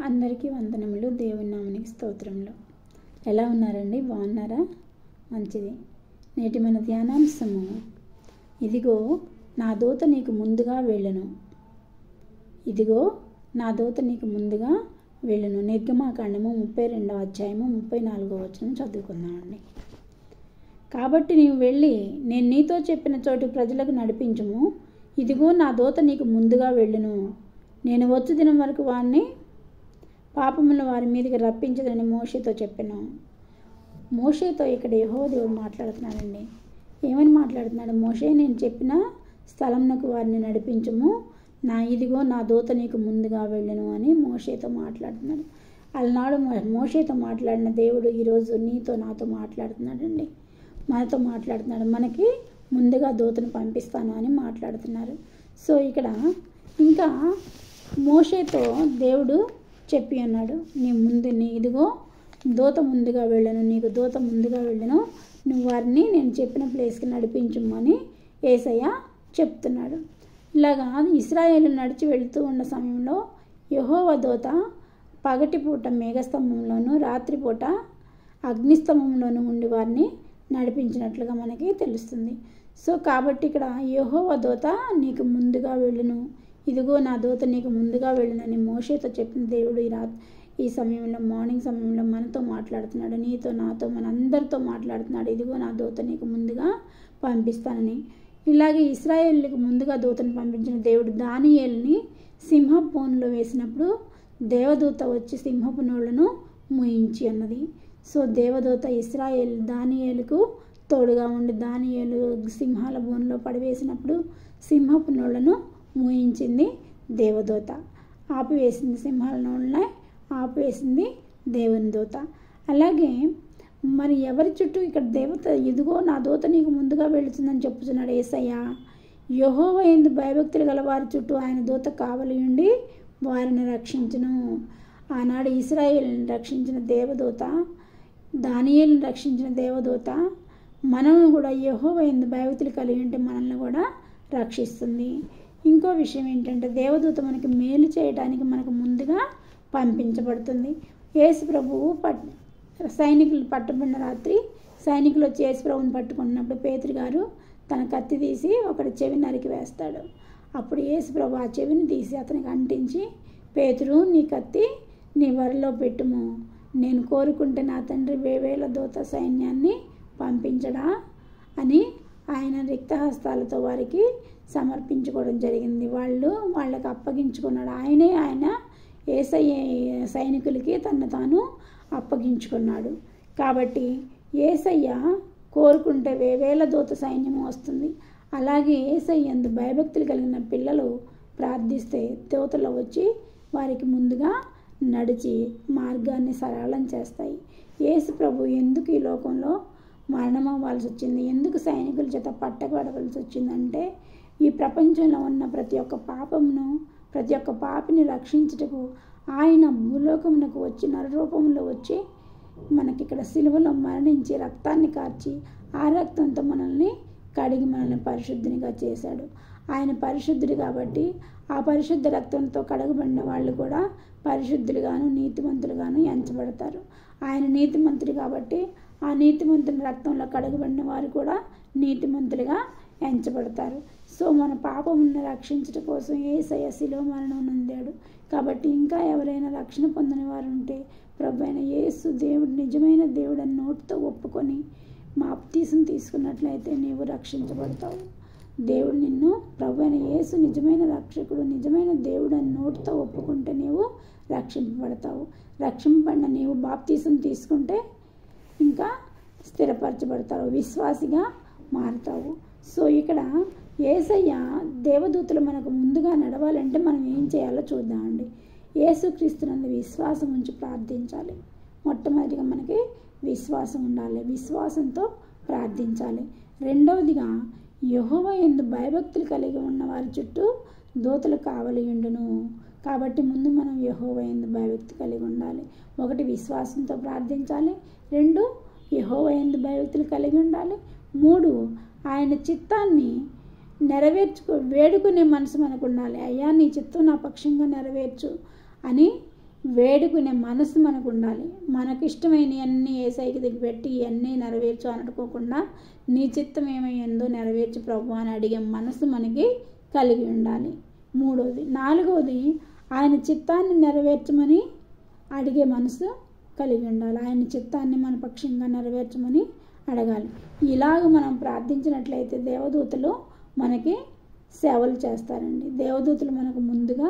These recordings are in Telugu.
అందరికీ వందనములు. దేవుని నామనికి స్తోత్రములు. ఎలా ఉన్నారండి? బాగున్నారా? మంచిది. నేటి మన ధ్యానాంశము, ఇదిగో నా దూత నీకు ముందుగా వెళ్ళును. ఇదిగో నా దూత నీకు ముందుగా వెళ్ళును. నిర్గమాకాండము 32వ అధ్యాయము 34వ వచనం చదువుకుందామండి. కాబట్టి నీవు వెళ్ళి నేను నీతో చెప్పిన చోటు ప్రజలకు నడిపించుము. ఇదిగో నా దూత నీకు ముందుగా వెళ్ళును. నేను వచ్చు దినం వరకు వారిని పాపములను వారి మీదకి రప్పించదని మోషేతో చెప్పాను. మోషేతో ఇక్కడ యెహోవా దేవుడు మాట్లాడుతున్నాడండి. ఏమని మాట్లాడుతున్నాడు? మోషే, నేను చెప్పిన స్థలంనకు వారిని నడిపించుము. ఇదిగో నా దూత నీకు ముందుగా వెళ్ళును అని మోషేతో మాట్లాడుతున్నాడు. అలనాడు మోషేతో మాట్లాడిన దేవుడు ఈరోజు నీతో నాతో మాట్లాడుతున్నాడండి. మనతో మాట్లాడుతున్నాడు. మనకి ముందుగా దూతను పంపిస్తాను అని మాట్లాడుతున్నారు. సో ఇక్కడ ఇంకా మోషేతో దేవుడు చెప్పి అన్నాడు, ఇదిగో దూత ముందుగా వెళ్ళను, నీకు దూత ముందుగా వెళ్ళను, నువ్వు వారిని నేను చెప్పిన ప్లేస్కి నడిపించుము అని యేసయ్య చెప్తున్నాడు. ఇలాగా ఇశ్రాయేలు నడిచి వెళుతూ ఉన్న సమయంలో యెహోవా దూత పగటిపూట మేఘస్తంభంలోను రాత్రిపూట అగ్నిస్తంభంలోను ఉండి వారిని నడిపించినట్లుగా మనకి తెలుస్తుంది. సో కాబట్టి ఇక్కడ యెహోవా దూత నీకు ముందుగా వెళ్ళును, ఇదిగో నా దూత నీకు ముందుగా వెళ్ళునని మోషేతో చెప్పిన దేవుడు ఈ సమయంలో, మార్నింగ్ సమయంలో మనతో మాట్లాడుతున్నాడు. నీతో నాతో మనందరితో మాట్లాడుతున్నాడు. ఇదిగో నా దూత నీకు ముందుగా పంపిస్తానని. ఇలాగే ఇశ్రాయేలుకు ముందుగా దూతను పంపించిన దేవుడు దానియేలుని సింహపు బోనులో వేసినప్పుడు దేవదూత వచ్చి సింహపు నోళ్లను మూయించి అన్నది. సో దేవదూత దానియేలుకు తోడుగా ఉండి దానియేలు సింహాల బోనులో పడివేసినప్పుడు సింహపు నోళ్లను మూయించింది దేవదూత. ఆపివేసింది సింహాల నోళ్ళని, ఆపివేసింది దేవుని దూత. అలాగే మరి ఎవరి చుట్టూ ఇక్కడ దేవత ఇదిగో నా దూత నీకు ముందుగా వెళుతుందని చెప్పుతున్నాడు యేసయ్య. యెహోవా యందు భయభక్తులు గల వారి చుట్టూ ఆయన దూత కావలి ఉండి వారిని రక్షించును. ఆనాడు ఇశ్రాయేలుని రక్షించిన దేవదూత, దానియేలుని రక్షించిన దేవదూత మనల్ని కూడా యెహోవా యందు భయభక్తులు కలిగి ఉంటే మనల్ని కూడా రక్షిస్తుంది. ఇంకో విషయం ఏంటంటే దేవదూత మనకి మేలు చేయడానికి మనకు ముందుగా పంపించబడుతుంది. యేసు ప్రభువు సైనికులు పట్టుబడిన రాత్రి సైనికులు వచ్చి యేసు ప్రభువుని పట్టుకున్నప్పుడు పేతురు గారు తన కత్తి తీసి ఒకటి చెవి నరికి వేస్తాడు. అప్పుడు యేసు ప్రభు ఆ చెవిని తీసి అతనికి అంటించి, పేతురు నీ కత్తి నీ వరలో పెట్టుము, నేను కోరుకుంటే నా తండ్రి వేవేల దూత సైన్యాన్ని పంపించడా అని ఆయన రిక్తహస్తాలతో వారికి సమర్పించుకోవడం జరిగింది. వాళ్ళకి అప్పగించుకున్నాడు. ఆయన యేసయ్య సైనికులకి తను తాను అప్పగించుకున్నాడు. కాబట్టి యేసయ్య కోరుకుంటే వేవేల దూత సైన్యము వస్తుంది. అలాగే యేసయ్య యందు భయభక్తులు కలిగిన పిల్లలు ప్రార్థిస్తే దూతలు వచ్చి వారికి ముందుగా నడిచి మార్గాన్ని సరళం చేస్తాయి. యేసు ప్రభు ఎందుకు ఈ లోకంలో మరణమవ్వాల్సి వచ్చింది, ఎందుకు సైనికుల చేత పట్టబడవలసి వచ్చిందంటే ఈ ప్రపంచంలో ఉన్న ప్రతి ఒక్క పాపమును, ప్రతి ఒక్క పాపిని రక్షించుటకు ఆయన భూలోకమునకు వచ్చి నరరూపంలో వచ్చి మనకి ఇక్కడ సిలువలో మరణించి రక్తాన్ని కార్చి ఆ రక్తంతో మనల్ని కడిగి మనల్ని పరిశుద్ధినిగా చేశాడు. ఆయన పరిశుద్ధుడు కాబట్టి ఆ పరిశుద్ధ రక్తంతో కడగబడిన వాళ్ళు కూడా పరిశుద్ధులుగాను నీతిమంతులుగాను ఎంచబడతారు. ఆయన నీతిమంతుడు కాబట్టి ఆ నీతిమంతుని రక్తంలో కడగబడిన వారు కూడా నీతిమంతులుగా ఎంచబడతారు. సో మన పాపమును రక్షించడం కోసం యేసయ్య శిలువ మరణం నొందాడు. కాబట్టి ఇంకా ఎవరైనా రక్షణ పొందని వారు ఉంటే ప్రభువైన యేసు దేవుడు నిజమైన దేవుడు అని నోటితో ఒప్పుకొని బాప్తీసం తీసుకున్నట్లయితే నీవు రక్షించబడతావు. దేవుడు నిన్ను ప్రభువైన యేసు నిజమైన రక్షకుడు, నిజమైన దేవుడు అని నోటితో ఒప్పుకుంటే నీవు రక్షింపబడతావు. రక్షింపబడిన నీవు బాప్తీసం తీసుకుంటే ఇంకా స్థిరపరచబడతావు, విశ్వాసిగా మారుతావు. సో ఇక్కడ యేసయ్య దేవదూతలు మనకు ముందుగా నడవాలంటే మనం ఏం చేయాలో చూద్దామండి. యేసుక్రీస్తునందు విశ్వాసం ఉంచి ప్రార్థించాలి. మొట్టమొదటిగా మనకి విశ్వాసం ఉండాలి, విశ్వాసంతో ప్రార్థించాలి. రెండవదిగా యెహోవా యందు భయభక్తులు కలిగి ఉన్న వారి చుట్టూ దూతలు కావలి ఉండును. కాబట్టి ముందు మనం యెహోవా యందు భయభక్తి కలిగి ఉండాలి. ఒకటి విశ్వాసంతో ప్రార్థించాలి, రెండు యెహోవా యందు భయభక్తులు కలిగి ఉండాలి, మూడు ఆయన చిత్తాన్ని వేడుకునే మనసు మనకు ఉండాలి. అయ్యా నీ చిత్తం నా పక్షంగా నెరవేర్చు అని వేడుకునే మనసు మనకు ఉండాలి. మనకిష్టమైనవన్నీ ఏసైకి దగ్గర పెట్టి ఇవన్నీ నెరవేర్చు అనుకోకుండా నీ చిత్తం ఏమైందో నెరవేర్చు ప్రభు అని అడిగే మనసు మనకి కలిగి ఉండాలి. నాలుగవది ఆయన చిత్తాన్ని నెరవేర్చమని అడిగే మనసు కలిగి ఉండాలి. ఆయన చిత్తాన్ని మన పక్షంగా నెరవేర్చమని అడగాలి. ఇలాగ మనం ప్రార్థించినట్లయితే దేవదూతలు మనకి సేవలు చేస్తారండి. దేవదూతలు మనకు ముందుగా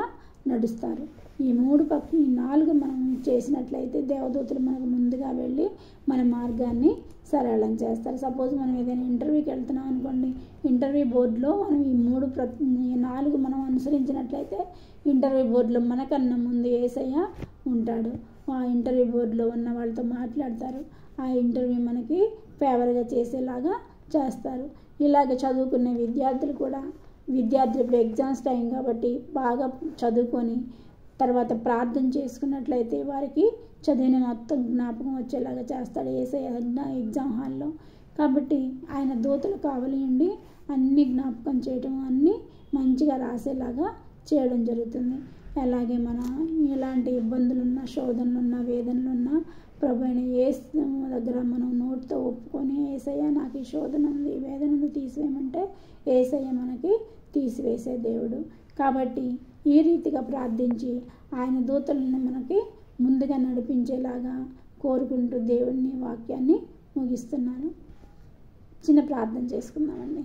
నడుస్తారు. ఈ 4 మనం చేసినట్లయితే దేవదూతలు మనకు ముందుగా వెళ్ళి మన మార్గాన్ని సరళం చేస్తారు. సపోజ్ మనం ఏదైనా ఇంటర్వ్యూకి వెళ్తున్నాం అనుకోండి, ఇంటర్వ్యూ బోర్డులో మనం ఈ 4 మనం అనుసరించినట్లయితే ఇంటర్వ్యూ బోర్డులో మనకన్నా ముందు యేసయ్య ఉంటాడు. ఆ ఇంటర్వ్యూ బోర్డులో ఉన్న వాళ్ళతో మాట్లాడతారు. ఆ ఇంటర్వ్యూ మనకి ఫేవర్గా చేసేలాగా చేస్తారు. ఇలాగ చదువుకునే విద్యార్థులు ఇప్పుడు ఎగ్జామ్స్ టైం కాబట్టి బాగా చదువుకొని తర్వాత ప్రార్థన చేసుకున్నట్లయితే వారికి చదివిన మొత్తం జ్ఞాపకం వచ్చేలాగా చేస్తాడు యేసయ్య ఎగ్జామ్ హాల్లో. కాబట్టి ఆయన దూతలు కావలి ఉండి అన్ని జ్ఞాపకం చేయటం, అన్నీ మంచిగా రాసేలాగా చేయడం జరుగుతుంది. అలాగే మన ఎలాంటి ఇబ్బందులున్నా, శోధనలున్నా, వేదనలున్నా ప్రభు అయిన యేసు దగ్గర మనం నోటితో ఒప్పుకొని యేసయ్య నాకు ఈ శోధన ఉంది, ఈ వేదన ఉంది తీసివేయమంటే యేసయ్య మనకి తీసివేసే దేవుడు. కాబట్టి ఈ రీతిగా ప్రార్థించి ఆయన దూతలను మనకి ముందుగా నడిపించేలాగా కోరుకుంటూ దేవుడిని వాక్యాన్ని ముగిస్తున్నాను. చిన్న ప్రార్థన చేసుకుందామండి.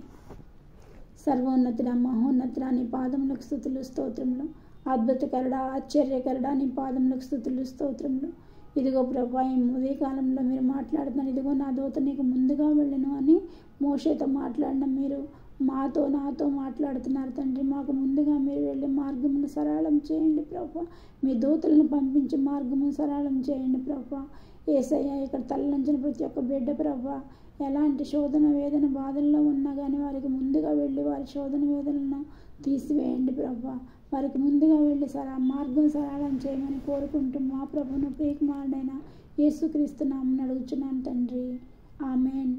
సర్వోన్నతుడ, మహోన్నతుడ, నీ పాదములకు స్తుతులు స్తోత్రములు. అద్భుతకరుడా, ఆశ్చర్యకరుడా, నీ పాదములకు స్తుతులు స్తోత్రములు. ఇదిగో ప్రభా, ఈ ఉదయకాలంలో మీరు మాట్లాడుతున్నారు. ఇదిగో నా దూత నీకు ముందుగా వెళ్ళను అని మోషేతో మాట్లాడిన మీరు నాతో మాట్లాడుతున్నారు తండ్రి. మాకు ముందుగా మీరు వెళ్ళి మార్గమును సరళం చేయండి ప్రభా. మీ దూతలను పంపించి మార్గమును సరళం చేయండి ప్రభా. యేసయ్య ఇక్కడ తలలంచిన ప్రతి ఒక్క బిడ్డ ప్రభా ఎలాంటి శోధన, వేదన, బాధల్లో ఉన్నా కానీ వారికి ముందుగా వెళ్ళి వారి శోధన, వేదనలను తీసివేయండి ప్రభా. వారికి ముందుగా వెళ్ళి మార్గం సరళం చేయమని కోరుకుంటూ మా ప్రభును ప్రియకుమారుడైన యేసుక్రీస్తు నామమున అడుగుచున్నాను తండ్రి. ఆమేన్.